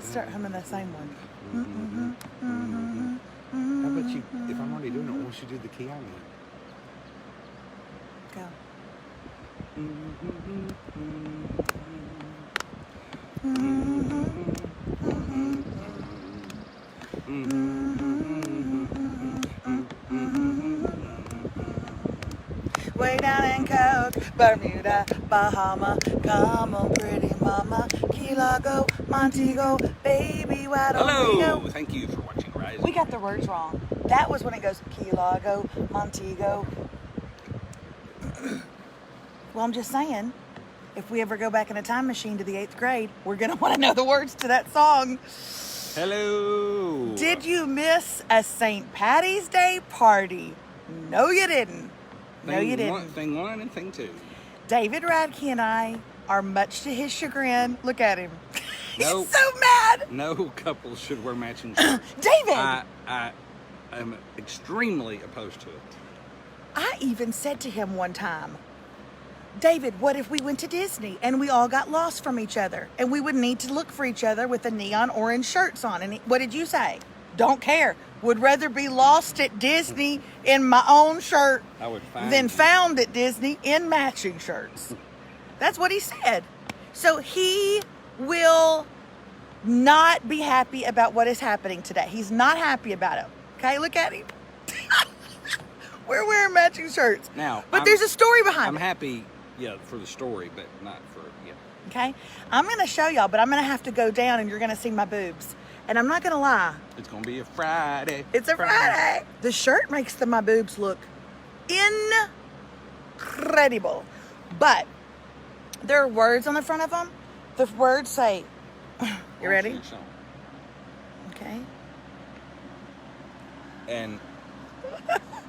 start humming that same one. How about you, if I'm already doing it, why don't you do the key I'm in? Go. Way down in Coke, Bermuda, Bahama, come on, pretty mama, Key Largo, Montego, baby, why don't we Hello! go? Thank you for watching Rise. We got the words wrong. That was when it goes Key Largo, Montego. Well, I'm just saying, if we ever go back in a time machine to the 8th grade, we're going to want to know the words to that song. Hello! Did you miss a St. Patty's Day party? No, you didn't. No, you didn't. Thing one and thing two. David Radke and I are, much to his chagrin, look at him. Nope. He's so mad. No couple should wear matching shirts. David! I am extremely opposed to it. I even said to him one time, David, what if we went to Disney and we all got lost from each other and we would need to look for each other with the neon orange shirts on? And what did you say? Don't care. Would rather be lost at Disney in my own shirt I would find than you. found at Disney in matching shirts. That's what he said. So he will not be happy about what is happening today. He's not happy about it. Okay, look at him. We're wearing matching shirts. Now, but there's a story behind I'm it. happy, yeah, for the story, but not for, yeah. Okay? I'm going to show y'all, but I'm going to have to go down and you're going to see my boobs. And I'm not going to lie. It's going to be a Friday. It's a Friday. The shirt makes my boobs look incredible. But there are words on the front of them. The words say, you ready? Okay. And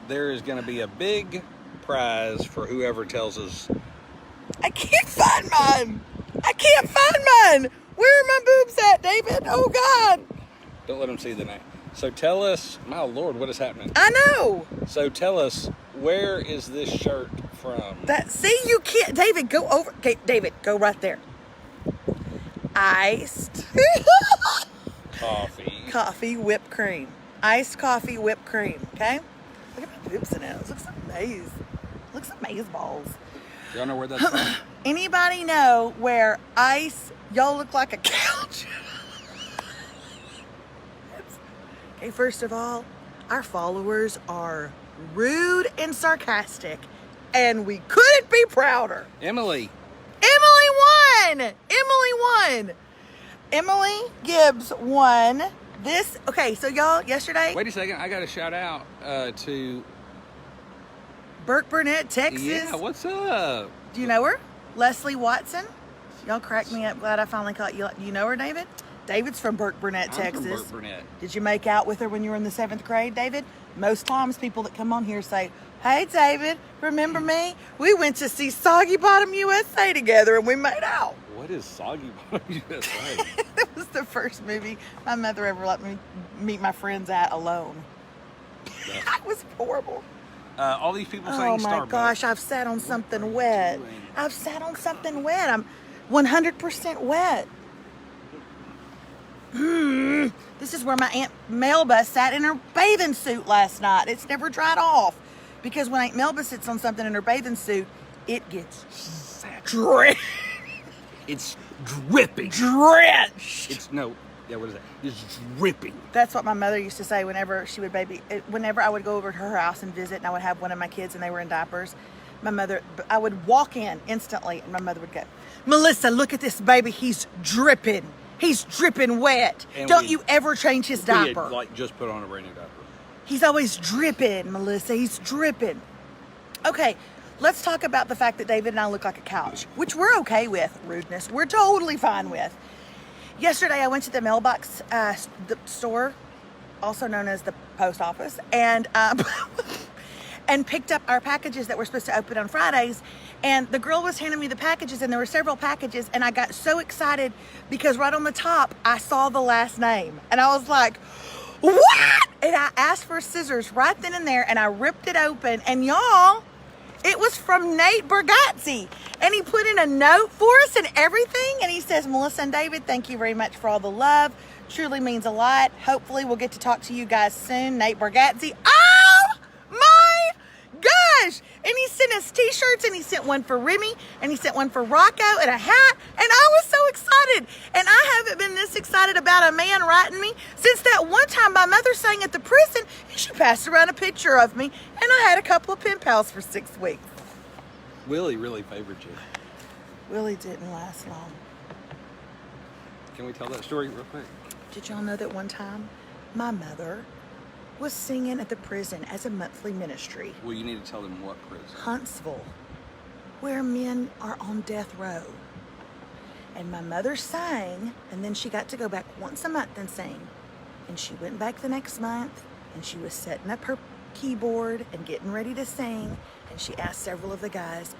there is going to be a big prize for whoever tells us. I can't find mine. I can't find mine. Where are my boobs at, David? Oh, God. Don't let them see the name. So tell us, my Lord, what is happening? I know. So tell us, where is this shirt from? See, you can't. David, go over. Okay, David, go right there. Iced coffee, whipped cream. Iced coffee, whipped cream. Okay? Look at my boobs in it. It looks amazing. Looks amazing balls. Y'all know where that's from? Anybody know where y'all look like a couch? Okay, first of all, our followers are rude and sarcastic, and we couldn't be prouder. Emily won! Emily Gibbs won this. Okay, so y'all, yesterday, Wait a second, I got a shout out to... Burke Burnett, Texas. Yeah, what's up? Do you know her? Leslie Watson. Y'all cracked me up. Glad I finally caught you. You know her, David? David's from Burke Burnett, Texas. I'm from Burke Burnett. Did you make out with her when you were in the 7th grade, David? Most times people that come on here say, hey, David, remember me? We went to see Soggy Bottom USA together and we made out. What is Soggy Bottom USA? It was the first movie my mother ever let me meet my friends at alone. It was horrible. All these people saying Starbucks. Oh my gosh, I've sat on something wet. I've sat on something wet. I'm 100% wet. This is where my Aunt Melba sat in her bathing suit last night. It's never dried off. Because when Aunt Melba sits on something in her bathing suit, it gets drenched. It's dripping. Drenched. What is that? It's dripping. That's what my mother used to say whenever I would go over to her house and visit and I would have one of my kids and they were in diapers. I would walk in instantly and my mother would go, Melissa, look at this baby. He's dripping. He's dripping wet. And Don't you ever change his diaper. We had, just put on a brand new diaper. He's always dripping, Melissa. He's dripping. Okay, let's talk about the fact that David and I look like a couch, which we're okay with. Rudeness, we're totally fine with. Yesterday, I went to the mailbox the store, also known as the post office, and and picked up our packages that we're supposed to open on Fridays. And the girl was handing me the packages, and there were several packages, and I got so excited because right on the top, I saw the last name, and I was like, what? And I asked for scissors right then and there, and I ripped it open, and y'all, It was from Nate Bargatze. And he put in a note for us and everything. And he says, Melissa and David, thank you very much for all the love. Truly means a lot. Hopefully we'll get to talk to you guys soon. Nate Bargatze. Oh my gosh. And he sent us t-shirts, and he sent one for Remy, and he sent one for Rocco, and a hat. And I was so excited. And I haven't been this excited about a man writing me since that one time my mother sang at the prison, and she passed around a picture of me, and I had a couple of pen pals for 6 weeks. Willie really favored you. Willie didn't last long. Can we tell that story real quick? Did y'all know that one time my mother was singing at the prison as a monthly ministry? Well, you need to tell them what prison. Huntsville, where men are on death row. And my mother sang, and then she got to go back once a month and sing. And she went back the next month, and she was setting up her keyboard and getting ready to sing. And she asked several of the guys,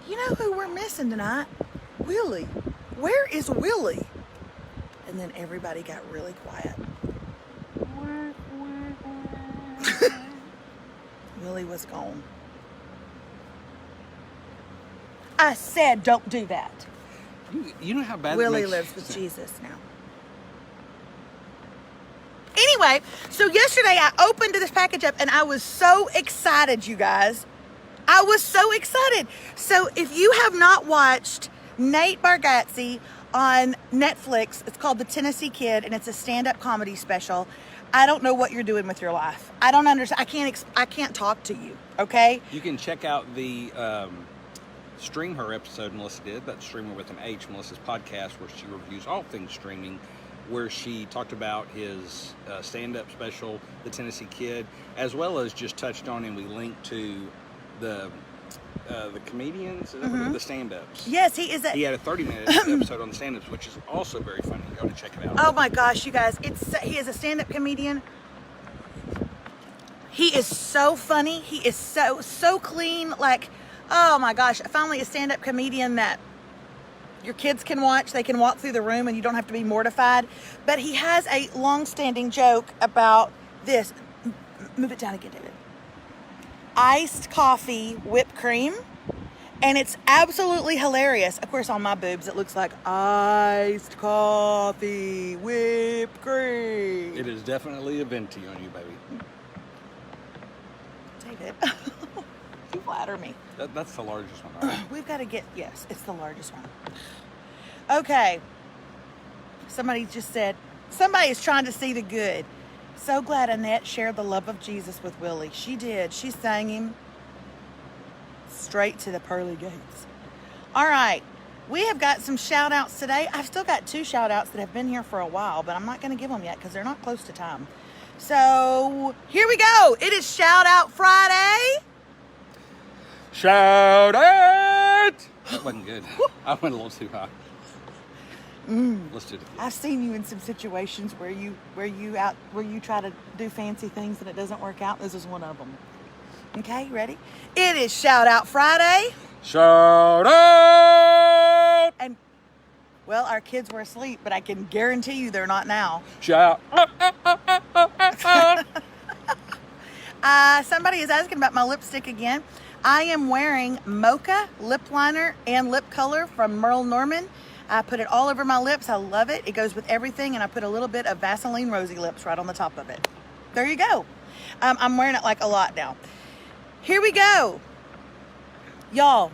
you know who we're missing tonight? Willie. Where is Willie? And then everybody got really quiet. Willie was gone. I said, don't do that. You know how bad Willie lives with Jesus now. Anyway, so yesterday I opened this package up and I was so excited, you guys. I was so excited. So if you have not watched Nate Bargatze on Netflix, it's called The Tennessee Kid, and it's a stand-up comedy special. I don't know what you're doing with your life. I don't understand. I can't talk to you, okay? You can check out the Stream Her episode Melissa did. That's Streamer with an H, Melissa's podcast, where she reviews all things streaming, where she talked about his stand-up special, The Tennessee Kid, as well as just touched on, and we linked to the comedians, the stand-ups. Yes, he is. He had a 30-minute episode on the stand-ups, which is also very funny. Go to check it out. Oh my gosh, you guys! He is a stand-up comedian. He is so funny. He is so clean. Like, oh my gosh! Finally, a stand-up comedian that your kids can watch. They can walk through the room, and you don't have to be mortified. But he has a long-standing joke about this. Move it down again, David. Iced coffee, whipped cream, and it's absolutely hilarious. Of course, on my boobs, it looks like iced coffee, whipped cream. It is definitely a venti on you, baby. David, you flatter me. That's the largest one. All right. We've got to get, yes, it's the largest one. Okay. Somebody just said, somebody is trying to see the good. So glad Annette shared the love of Jesus with Willie. She did. She sang him straight to the pearly gates. All right. We have got some shout outs today. I've still got 2 shout outs that have been here for a while, but I'm not going to give them yet because they're not close to time. So here we go. It is Shout Out Friday. Shout out! That wasn't good. I went a little too high. Let's do it again. I've seen you in some situations where you try to do fancy things and it doesn't work out. This is one of them. Okay, you ready? It is Shout Out Friday. Shout out! And well, our kids were asleep, but I can guarantee you they're not now. Shout out! Somebody is asking about my lipstick again. I am wearing Mocha lip liner and lip color from Merle Norman. I put it all over my lips. I love it. It goes with everything, and I put a little bit of Vaseline Rosy Lips right on the top of it. There you go. I'm wearing it like a lot now. Here we go. Y'all,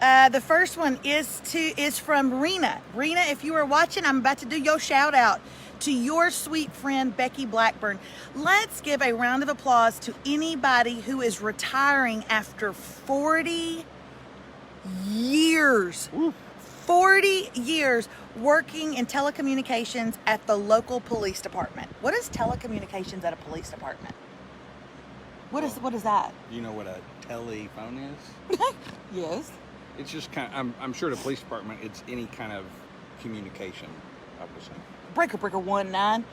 the first one is from Rena. Rena, if you are watching, I'm about to do your shout out to your sweet friend, Becky Blackburn. Let's give a round of applause to anybody who is retiring after 40 years. Ooh. 40 years working in telecommunications at the local police department. What is telecommunications at a police department? What is that? You know what a telephone is? Yes. It's just kind of, I'm sure the police department, it's any kind of communication, I would say. Breaker 19.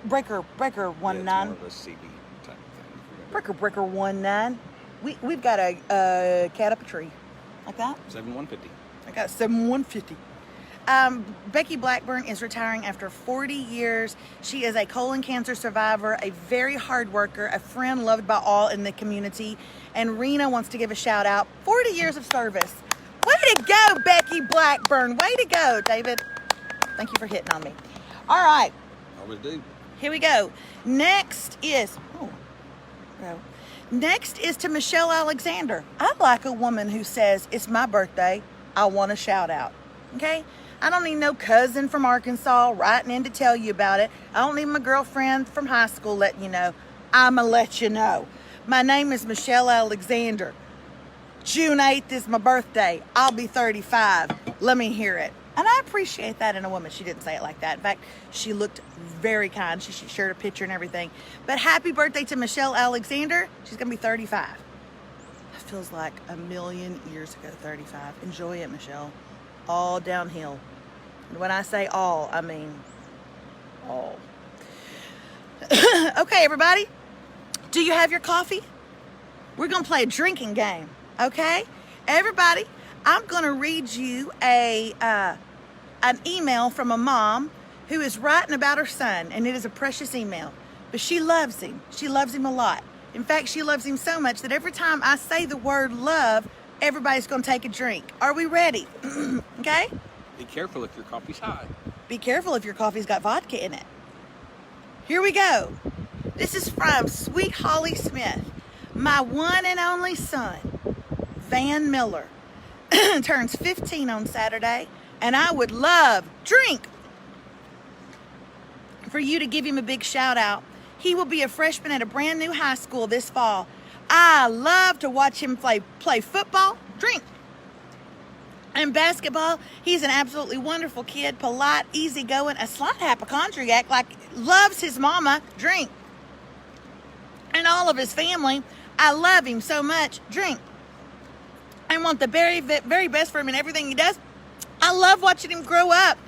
Breaker 19. Yeah, it's more of a CB type thing. Breaker 19. We've got a cat up a tree. Like that? 7150. I got 7150. Becky Blackburn is retiring after 40 years. She is a colon cancer survivor, a very hard worker, a friend loved by all in the community. And Rena wants to give a shout out. 40 years of service. Way to go, Becky Blackburn. Way to go, David. Thank you for hitting on me. All right. Always do. Here we go. Next is to Michelle Alexander. I like a woman who says, it's my birthday, I want a shout out. Okay? I don't need no cousin from Arkansas writing in to tell you about it. I don't need my girlfriend from high school letting you know. I'ma let you know. My name is Michelle Alexander. June 8th is my birthday. I'll be 35. Let me hear it. And I appreciate that in a woman. She didn't say it like that. In fact, she looked very kind. She shared a picture and everything. But happy birthday to Michelle Alexander. She's going to be 35. That feels like a million years ago, 35. Enjoy it, Michelle. All downhill. And when I say all, I mean all. Okay, everybody. Do you have your coffee? We're going to play a drinking game. Okay? Everybody, I'm going to read you an email from a mom who is writing about her son, and it is a precious email. But she loves him. She loves him a lot. In fact, she loves him so much that every time I say the word love, everybody's going to take a drink. Are we ready? Okay? Be careful if your coffee's hot. Be careful if your coffee's got vodka in it. Here we go. This is from Sweet Holly Smith. My one and only son, Van Miller, turns 15 on Saturday, and I would love for you to give him a big shout out. He will be a freshman at a brand new high school this fall. I love to watch him play football, and basketball. He's an absolutely wonderful kid, polite, easygoing, a slight hypochondriac, like loves his mama, and all of his family. I love him so much, and want the very, very best for him in everything he does. I love watching him grow up,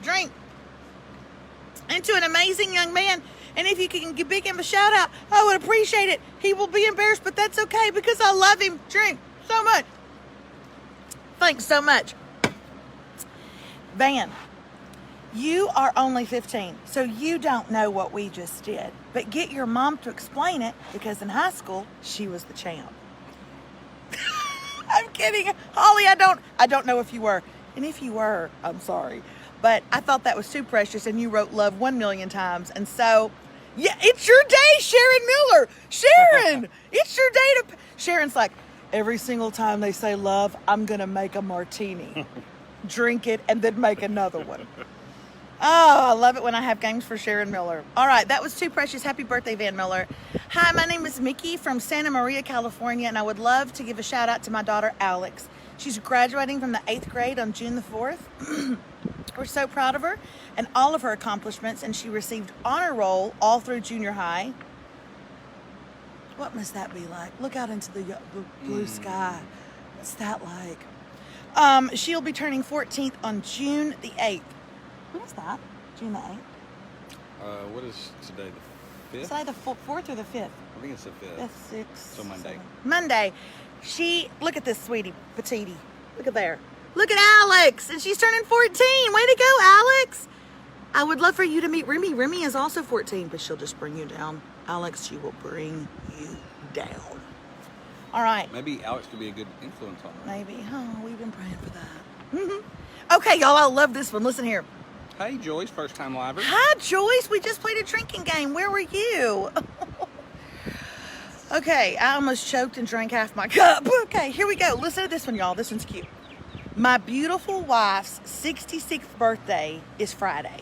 into an amazing young man. And if you can give him a shout out, I would appreciate it. He will be embarrassed, but that's okay because I love him, so much. Thanks so much. Van, you are only 15, so you don't know what we just did. But get your mom to explain it because in high school, she was the champ. I'm kidding. Holly, I don't know if you were. And if you were, I'm sorry. But I thought that was too precious, and you wrote love 1 million times. And so, yeah, it's your day, Sharon Miller. Sharon, it's your day to... Sharon's like, every single time they say love, I'm going to make a martini. Drink it, and then make another one. Oh, I love it when I have games for Sharon Miller. All right, that was too precious. Happy birthday, Van Miller. Hi, my name is Mickey from Santa Maria, California, and I would love to give a shout out to my daughter, Alex. She's graduating from the 8th grade on June the 4th. We're so proud of her and all of her accomplishments, and she received honor roll all through junior high. What must that be like? Look out into the blue sky. What's that like? She'll be turning 14th on June the 8th. When is that? June the 8th? What is today, the 5th? Is that the 4th or the 5th? I think it's the 5th. That's 6th. So Monday. Monday. Look at this sweetie, petite. Look at there. Look at Alex, and she's turning 14. Way to go, Alex. I would love for you to meet Remy. Remy is also 14, but she'll just bring you down. Alex, she will bring you down. All right. Maybe Alex could be a good influence on her. Maybe. Oh, we've been praying for that. Okay, y'all, I love this one. Listen here. Hey, Joyce, first time liver. Hi, Joyce. We just played a drinking game. Where were you? Okay, I almost choked and drank half my cup. Okay, here we go. Listen to this one, y'all. This one's cute. My beautiful wife's 66th birthday is Friday.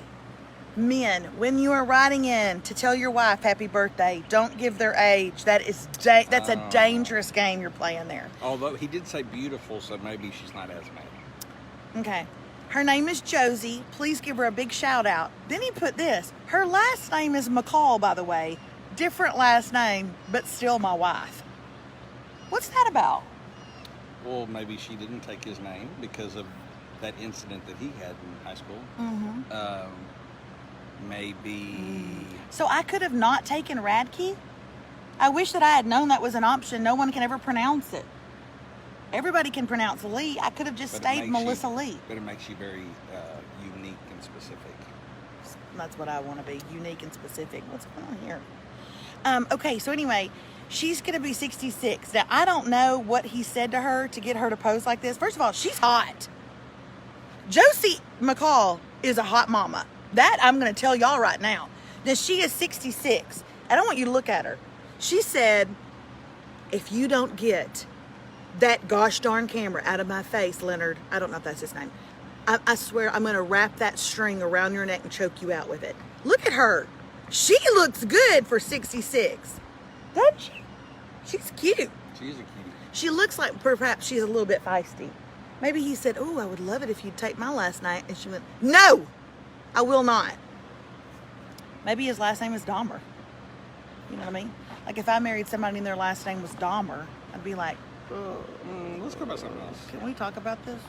Men, when you are writing in to tell your wife happy birthday, don't give their age. That's a dangerous game you're playing there. Although he did say beautiful, so maybe she's not as mad. Okay. Her name is Josie. Please give her a big shout out. Then he put this. Her last name is McCall, by the way. Different last name, but still my wife. What's that about? Well, maybe she didn't take his name because of that incident that he had in high school. Maybe... So I could have not taken Radke? I wish that I had known that was an option. No one can ever pronounce it. Everybody can pronounce Lee. I could have just stayed Melissa Lee. But it makes you very unique specific. That's what I want to be, unique and specific. What's going on here? Okay, so anyway, she's going to be 66. Now, I don't know what he said to her to get her to pose like this. First of all, she's hot. Josie McCall is a hot mama. That I'm going to tell y'all right now. Now, she is 66. I don't want you to look at her. She said, if you don't get that gosh darn camera out of my face, Leonard, I don't know if that's his name, I swear I'm going to wrap that string around your neck and choke you out with it. Look at her. She looks good for 66. Doesn't she? She's cute. She's a cutie. She looks like perhaps she's a little bit feisty. Maybe he said, oh, I would love it if you'd take my last name. And she went, no, I will not. Maybe his last name is Dahmer. You know what I mean? Like if I married somebody and their last name was Dahmer, I'd be like, let's go about something else. can we talk about this?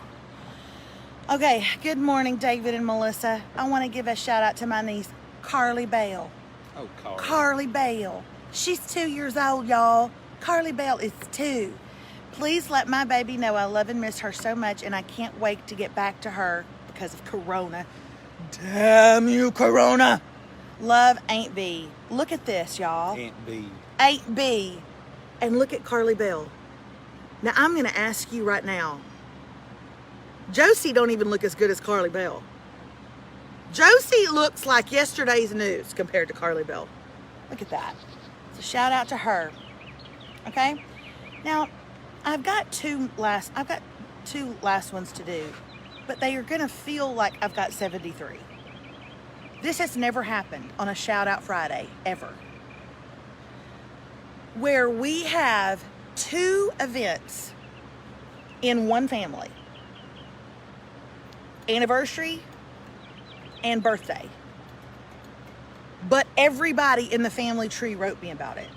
Okay, good morning, David and Melissa. I want to give a shout out to my niece, Carly Bell. Oh, Carly. Carly Bell. She's 2 years old, y'all. Carly Bell is 2. Please let my baby know I love and miss her so much, and I can't wait to get back to her because of Corona. Damn you, Corona. Love, Aunt B. Look at this, y'all. Aunt B. Aunt B. And look at Carly Bell. Now, I'm going to ask you right now. Josie don't even look as good as Carly Bell. Josie looks like yesterday's news compared to Carly Bell. Look at that. So shout out to her. Okay? Now, I've got two last ones to do, but they are going to feel like I've got 73. This has never happened on a Shout Out Friday, ever. Where we have 2 events in one family. Anniversary and birthday. But everybody in the family tree wrote me about it.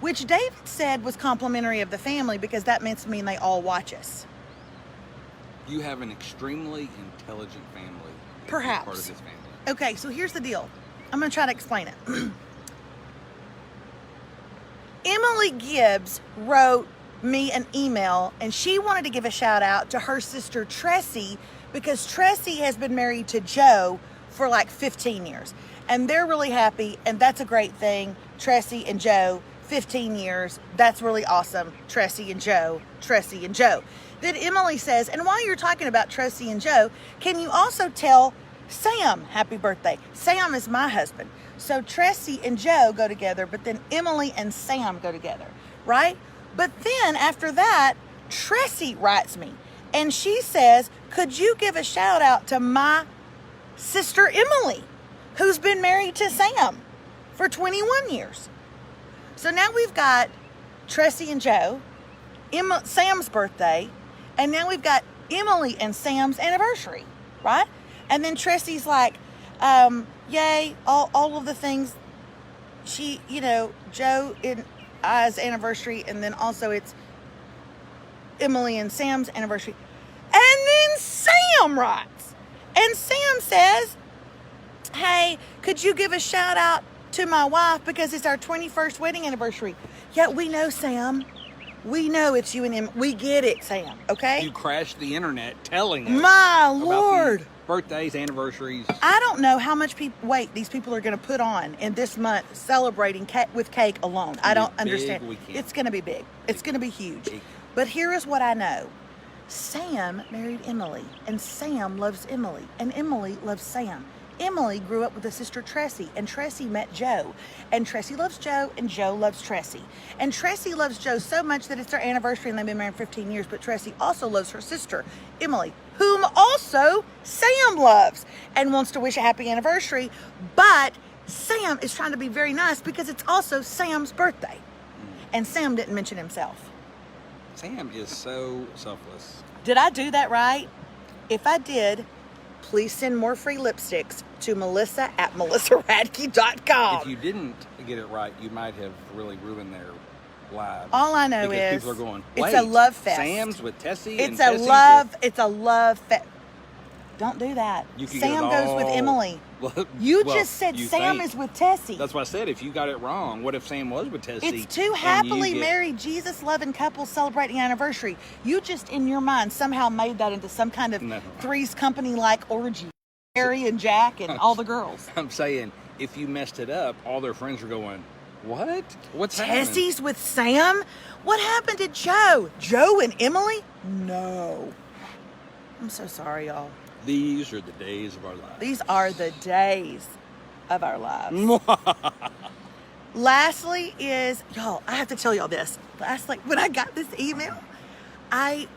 Which David said was complimentary of the family because that meant to mean they all watch us. You have an extremely intelligent family. Perhaps. Part of this family. Okay, so here's the deal. I'm going to try to explain it. Emily Gibbs wrote me an email, and she wanted to give a shout out to her sister Tressie because Tressie has been married to Joe for like 15 years. And they're really happy, and that's a great thing. Tressie and Joe, 15 years. That's really awesome. Tressie and Joe, Tressie and Joe. Then Emily says, and while you're talking about Tressie and Joe, can you also tell Sam happy birthday? Sam is my husband. So Tressie and Joe go together, but then Emily and Sam go together, right? But then after that, Tressie writes me, and she says, could you give a shout out to my sister Emily, who's been married to Sam for 21 years. So now we've got Tressie and Joe, Sam's birthday, and now we've got Emily and Sam's anniversary, right? And then Tressie's like, yay, all of the things she, Joe and I's anniversary, and then also it's Emily and Sam's anniversary. And then Sam writes, and Sam says, hey, could you give a shout out to my wife because it's our 21st wedding anniversary? Yeah, we know, Sam. We know it's you and him. We get it, Sam, okay? You crashed the internet telling us my about Lord. these birthdays, anniversaries. I don't know how much weight these people are going to put on in this month celebrating with cake alone. I don't understand. It's going to be big. It's going to be huge. Big. But here is what I know. Sam married Emily, and Sam loves Emily, and Emily loves Sam. Emily grew up with a sister Tressie, and Tressie met Joe. And Tressie loves Joe, and Joe loves Tressie. And Tressie loves Joe so much that it's their anniversary, and they've been married 15 years. But Tressie also loves her sister, Emily, whom also Sam loves and wants to wish a happy anniversary. But Sam is trying to be very nice because it's also Sam's birthday. And Sam didn't mention himself. Sam is so selfless. Did I do that right? If I did, please send more free lipsticks to melissa@melissaradke.com. If you didn't get it right, you might have really ruined their lives. All I know because is people are going, it's a love fest. Sam's with Tessie. It's and a Tessie's love. with... It's a love fest. Don't do that. Sam goes with Emily. Well, you just said Sam is with Tessie. That's what I said. If you got it wrong, what if Sam was with Tessie? It's two happily married, Jesus-loving couples celebrating anniversary. You just, in your mind, somehow made that into some kind of Three's Company-like orgy. Harry and Jack and all the girls. I'm saying, if you messed it up, all their friends are going, what? What's happening? Tessie's with Sam? What happened to Joe? Joe and Emily? No. I'm so sorry, y'all. These are the days of our lives. These are the days of our lives. Lastly is, y'all, I have to tell y'all this. Lastly, when I got this email, I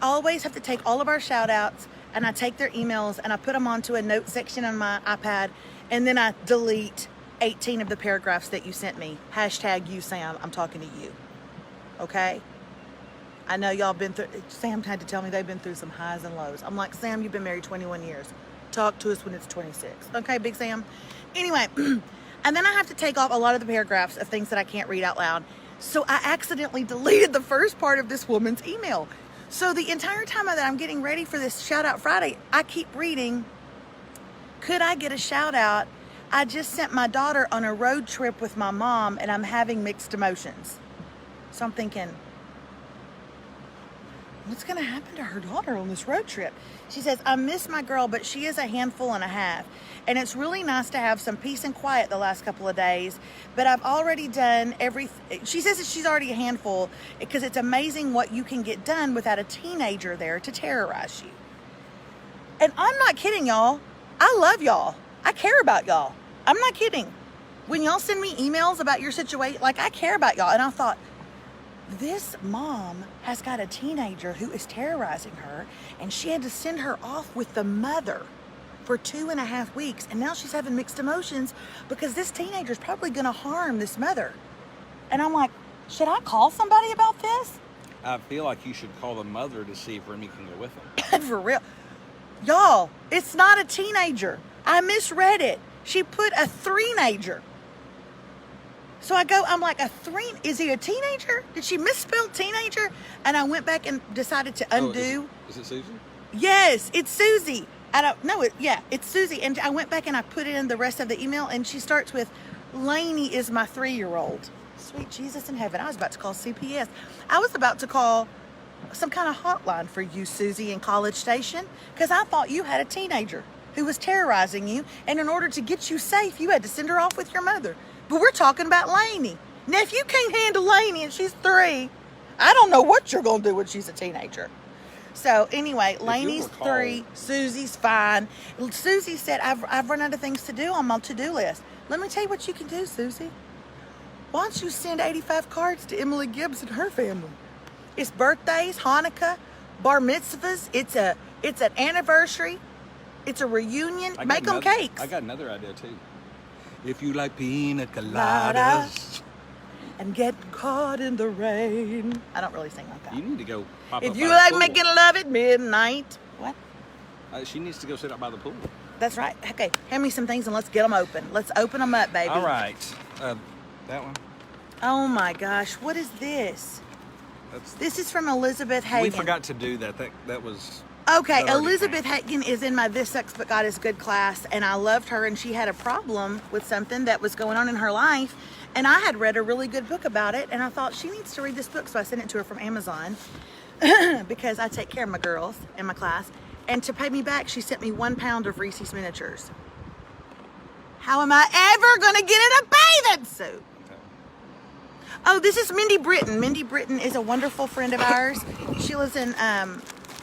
always have to take all of our shout outs and I take their emails and I put them onto a note section on my iPad and then I delete 18 of the paragraphs that you sent me. Hashtag you, Sam. I'm talking to you. Okay? I know y'all been through, Sam had to tell me they've been through some highs and lows. I'm like, Sam, you've been married 21 years. Talk to us when it's 26. Okay, Big Sam? Anyway, and then I have to take off a lot of the paragraphs of things that I can't read out loud. So I accidentally deleted the first part of this woman's email. So the entire time that I'm getting ready for this Shout Out Friday, I keep reading, could I get a shout out? I just sent my daughter on a road trip with my mom and I'm having mixed emotions. So I'm thinking, what's going to happen to her daughter on this road trip? She says, I miss my girl, but she is a handful and a half. And it's really nice to have some peace and quiet the last couple of days. But I've already done everything. She says that she's already a handful because it's amazing what you can get done without a teenager there to terrorize you. And I'm not kidding, y'all. I love y'all. I care about y'all. I'm not kidding. When y'all send me emails about your situation, like I care about y'all. And I thought, this mom has got a teenager who is terrorizing her and she had to send her off with the mother for 2.5 weeks. And now she's having mixed emotions because this teenager is probably going to harm this mother. And I'm like, should I call somebody about this? I feel like you should call the mother to see if Remy can go with them. For real. Y'all, it's not a teenager. I misread it. She put a three-nager. So I'm like, is he a teenager? Did she misspell teenager? And I went back and decided to undo. Is it Susie? Yes, it's Susie. It's Susie. And I went back and I put it in the rest of the email and she starts with, Lainey is my 3-year-old. Sweet Jesus in heaven. I was about to call CPS. I was about to call some kind of hotline for you, Susie, in College Station, because I thought you had a teenager who was terrorizing you. And in order to get you safe, you had to send her off with your mother. But we're talking about Lainey. Now, if you can't handle Lainey and she's 3, I don't know what you're going to do when she's a teenager. So anyway, Lainey's 3, Susie's fine. Susie said, I've run out of things to do on my to-do list. Let me tell you what you can do, Susie. Why don't you send 85 cards to Emily Gibbs and her family? It's birthdays, Hanukkah, bar mitzvahs. It's an anniversary. It's a reunion. Make them cakes. I got another idea too. If you like pina coladas and get caught in the rain. I don't really sing like that. You need to go pop If up you by like the pool. making love at midnight. What? She needs to go sit out by the pool. That's right. Okay, hand me some things and let's get them open. Let's open them up, baby. All right. That one? Oh my gosh, what is this? This is from Elizabeth Hagen. We forgot to do that. That was... Okay, Elizabeth Hagen is in my This Sucks But God Is Good class, and I loved her, and she had a problem with something that was going on in her life, and I had read a really good book about it, and I thought she needs to read this book, so I sent it to her from Amazon because I take care of my girls in my class, and to pay me back, she sent me 1 pound of Reese's miniatures. How am I ever going to get in a bathing suit? Oh, this is Mindy Britton. Mindy Britton is a wonderful friend of ours. She lives in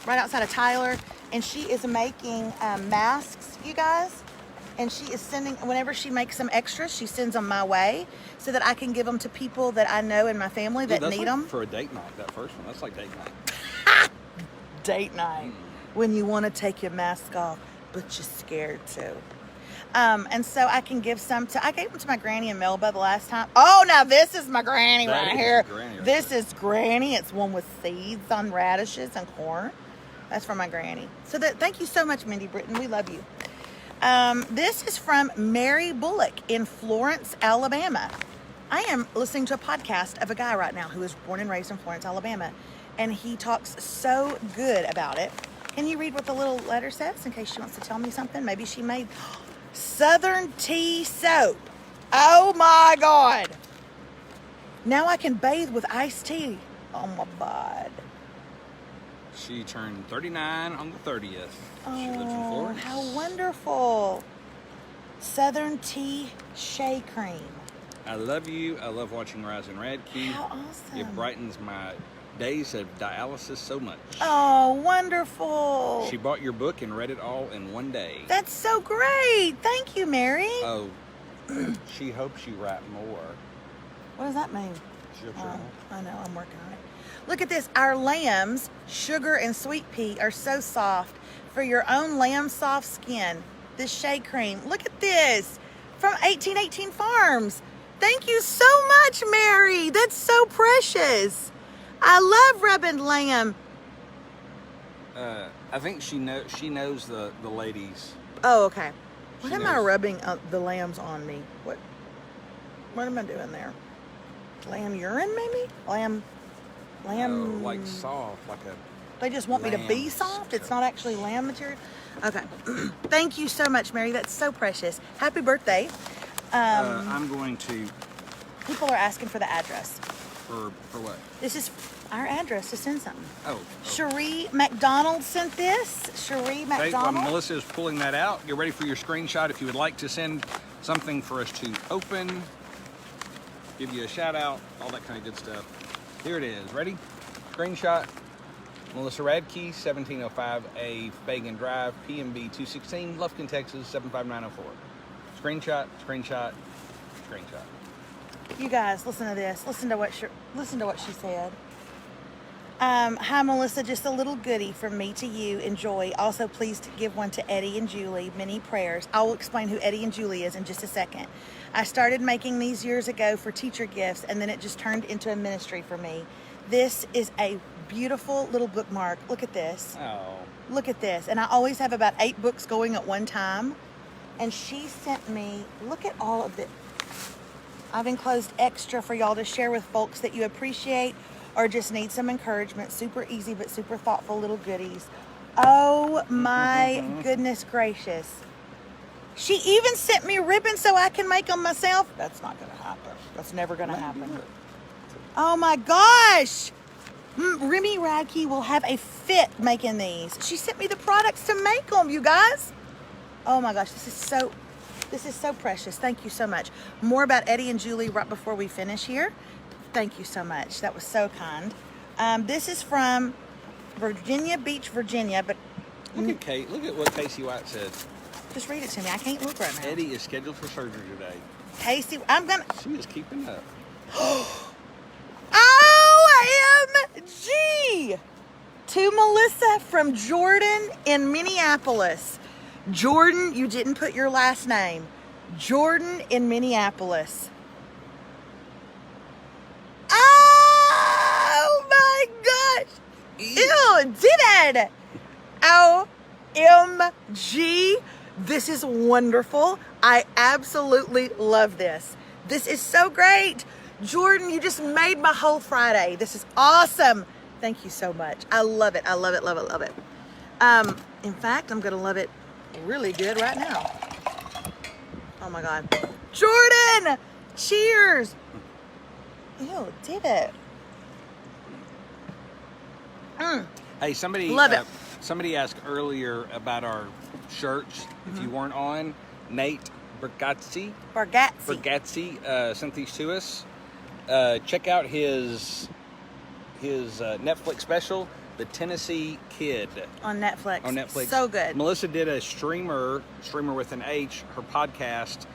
right outside of Tyler, and she is making masks, you guys. And she is sending, whenever she makes some extras, she sends them my way so that I can give them to people that I know in my family that need them. For a date night, that first one, that's like date night. Date night. When you want to take your mask off, but you're scared to. And so I can give some to, I gave them to my granny in Melba the last time. Oh, now this is my granny right here. This is Granny. It's one with seeds on radishes and corn. That's from my granny. So thank you so much, Mindy Britton. We love you. This is from Mary Bullock in Florence, Alabama. I am listening to a podcast of a guy right now who was born and raised in Florence, Alabama. And he talks so good about it. Can you read what the little letter says in case she wants to tell me something? Maybe she made Southern tea soap. Oh my God. Now I can bathe with iced tea. Oh my God. She turned 39 on the 30th. She lives in Oh, Florence. how wonderful. Southern Tea Shea Cream. I love you. I love watching Rise and Radke. How awesome. It brightens my days of dialysis so much. Oh, wonderful. She bought your book and read it all in one day. That's so great. Thank you, Mary. Oh, she hopes you write more. What does that mean? She hopes you write more. I know, I'm working on it. Look at this. Our lambs, sugar and sweet pea, are so soft. For your own lamb soft skin, this shea cream. Look at this. From 1818 Farms. Thank you so much, Mary. That's so precious. I love rubbing lamb. I think she knows the ladies. Oh, okay. What She am I knows. rubbing the lambs on me? What am I doing there? Lamb urine, maybe? Lamb. Oh, like soft, like a. They just want me to be lamb soft. It's stuff. not actually lamb material. Okay. Thank you so much, Mary. That's so precious. Happy birthday. I'm going to People are asking for the address. for what? This is our address to send something. Oh. Cherie McDonald sent this. Cherie Okay, while McDonald. Melissa is pulling that out, get ready for your screenshot. If you would like to send something for us to open, give you a shout out, all that kind of good stuff. Here it is. Ready? Screenshot. Melissa Radke, 1705A Fagan Drive, PMB 216, Lufkin, Texas 75904. Screenshot, screenshot, screenshot. You guys, listen to this. Listen to what she said. Hi, Melissa. Just a little goodie from me to you. Enjoy. Also, please give one to Eddie and Julie. Many prayers. I will explain who Eddie and Julie is in just a second. I started making these years ago for teacher gifts, and then it just turned into a ministry for me. This is a beautiful little bookmark. Look at this. Oh. Look at this. And I always have about 8 books going at one time. And she sent me, look at all of this. I've enclosed extra for y'all to share with folks that you appreciate or just need some encouragement. Super easy, but super thoughtful little goodies. Oh my goodness gracious. She even sent me ribbons so I can make them myself. That's not going to happen. That's never going to happen. Oh my gosh. Remy Radke will have a fit making these. She sent me the products to make them, you guys. Oh my gosh, this is so precious. Thank you so much. More about Eddie and Julie right before we finish here. Thank you so much. That was so kind. This is from Virginia Beach, Virginia, but Look at Kate. Look at what Casey White said. just read it to me. I can't look right now. Eddie is scheduled for surgery today. Casey, I'm gonna. She is keeping up. OMG! To Melissa from Jordan in Minneapolis. Jordan, you didn't put your last name. Jordan in Minneapolis. Oh my gosh! Ew, did it! OMG! This is wonderful. I absolutely love this. This is so great. Jordan, you just made my whole Friday. This is awesome. Thank you so much. I love it. I love it, love it, love it. In fact, I'm going to love it really good right now. Oh my God. Jordan! Cheers! Ew, did it. Hey, somebody Love it. Somebody asked earlier about our shirts. If you weren't on, Nate Bergazzi sent these to us. Check out his Netflix special, The Tennessee Kid. On Netflix. On Netflix. So good. Melissa did a streamer with an H, her podcast,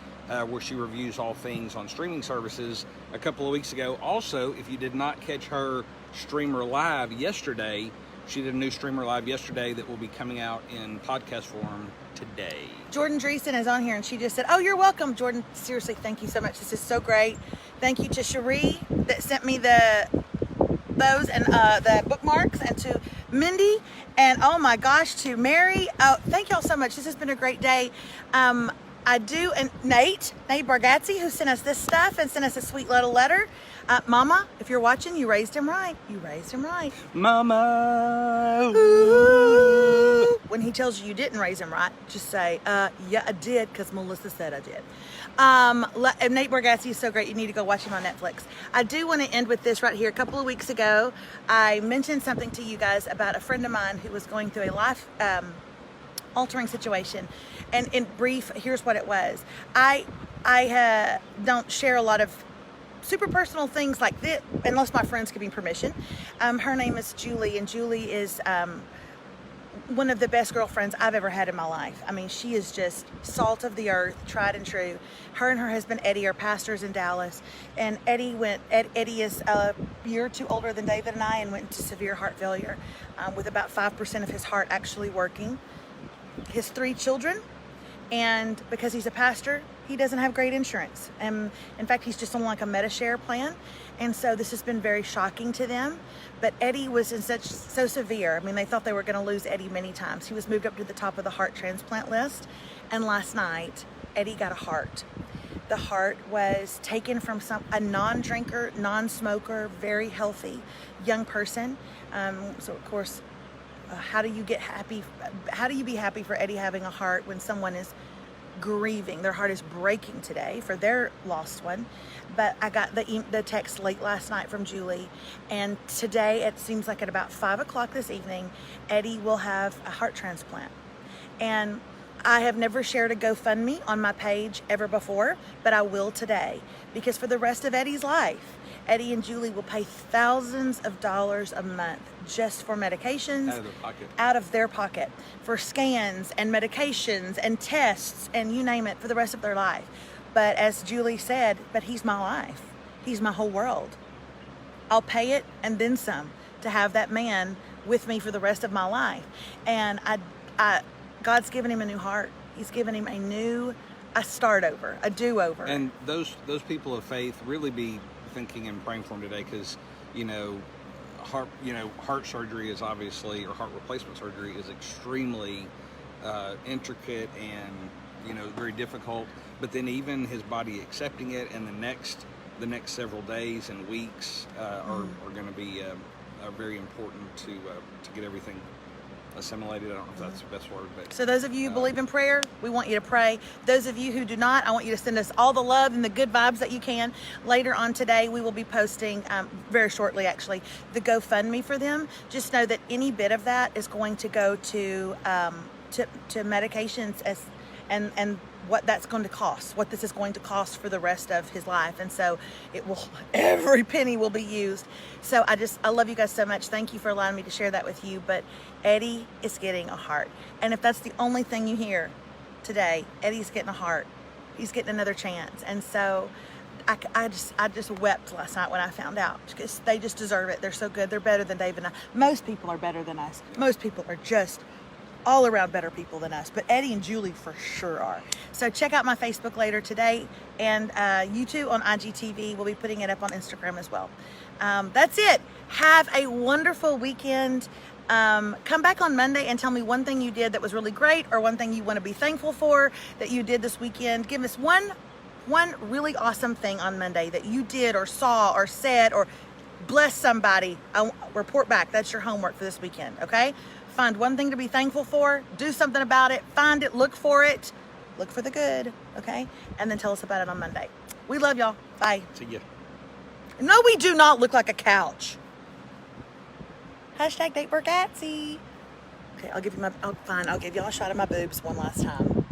where she reviews all things on streaming services a couple of weeks ago. Also, if you did not catch her streamer live yesterday, she did a new streamer live yesterday that will be coming out in podcast form today. Jordan Dreesen is on here and she just said, oh, you're welcome, Jordan. Seriously, thank you so much. This is so great. Thank you to Cherie that sent me those and the bookmarks, and to Mindy, and oh my gosh, to Mary. Oh, thank y'all so much. This has been a great day. And Nate Bargatze, who sent us this stuff and sent us a sweet little letter. Mama, if you're watching, you raised him right. You raised him right. Mama. Ooh. when he tells you didn't raise him right, just say, yeah, I did, because Melissa said I did. And Nate Bargatze is so great. You need to go watch him on Netflix. I do want to end with this right here. A couple of weeks ago, I mentioned something to you guys about a friend of mine who was going through a life altering situation. And in brief, here's what it was. I don't share a lot of super personal things like this unless my friends give me permission. Her name is Julie, and Julie is one of the best girlfriends I've ever had in my life. I mean, she is just salt of the earth, tried and true. Her and her husband Eddie are pastors in Dallas, and Eddie is a year or two older than David and I, and went into severe heart failure with about 5% of his heart actually working. His 3 children, and because he's a pastor, he doesn't have great insurance. In fact, he's just on like a Medi-Share plan, and so this has been very shocking to them. But Eddie was so severe. I mean, they thought they were going to lose Eddie many times. He was moved up to the top of the heart transplant list, and last night Eddie got a heart. The heart was taken from a non-drinker, non-smoker, very healthy young person. So of course, how do you get happy? How do you be happy for Eddie having a heart when someone is grieving? Their heart is breaking today for their lost one. But I got the text late last night from Julie, and today it seems like at about 5 o'clock this evening, Eddie will have a heart transplant. And I have never shared a GoFundMe on my page ever before, but I will today, because for the rest of Eddie's life, Eddie and Julie will pay thousands of dollars a month just for medications out of their pocket, for scans and medications and tests and you name it, for the rest of their life. But as Julie said, but he's my life. He's my whole world. I'll pay it and then some to have that man with me for the rest of my life. And God's given him a new heart. He's given him a start over, a do-over. And those people of faith, really be thinking and praying for him today, because heart surgery is obviously, or heart replacement surgery is extremely intricate and very difficult. But then even his body accepting it, and the next several days and weeks are going to be very important to get everything assimilated. I don't know if that's the best word, but so those of you who believe in prayer, we want you to pray. Those of you who do not, I want you to send us all the love and the good vibes that you can. Later on today, we will be posting very shortly, actually, the GoFundMe for them. Just know that any bit of that is going to go to medications and what that's going to cost, what this is going to cost for the rest of his life. And so every penny will be used. So I love you guys so much. Thank you for allowing me to share that with you. But Eddie is getting a heart. And if that's the only thing you hear today, Eddie's getting a heart. He's getting another chance. And so I just wept last night when I found out, because they just deserve it. They're so good. They're better than Dave and I. Most people are better than us. Most people are just all around better people than us, but Eddie and Julie for sure are. So check out my Facebook later today, and YouTube on IGTV. We'll be putting it up on Instagram as well. That's it. Have a wonderful weekend. Come back on Monday and tell me one thing you did that was really great, or one thing you want to be thankful for that you did this weekend. Give us one really awesome thing on Monday that you did or saw or said, or bless somebody. Report back. That's your homework for this weekend, okay? Find one thing to be thankful for, do something about it, find it, look for it, look for the good, okay? And then tell us about it on Monday. We love y'all. Bye. See ya. No, we do not look like a couch. Hashtag Date Bargatze. Okay, I'll give y'all a shot of my boobs one last time.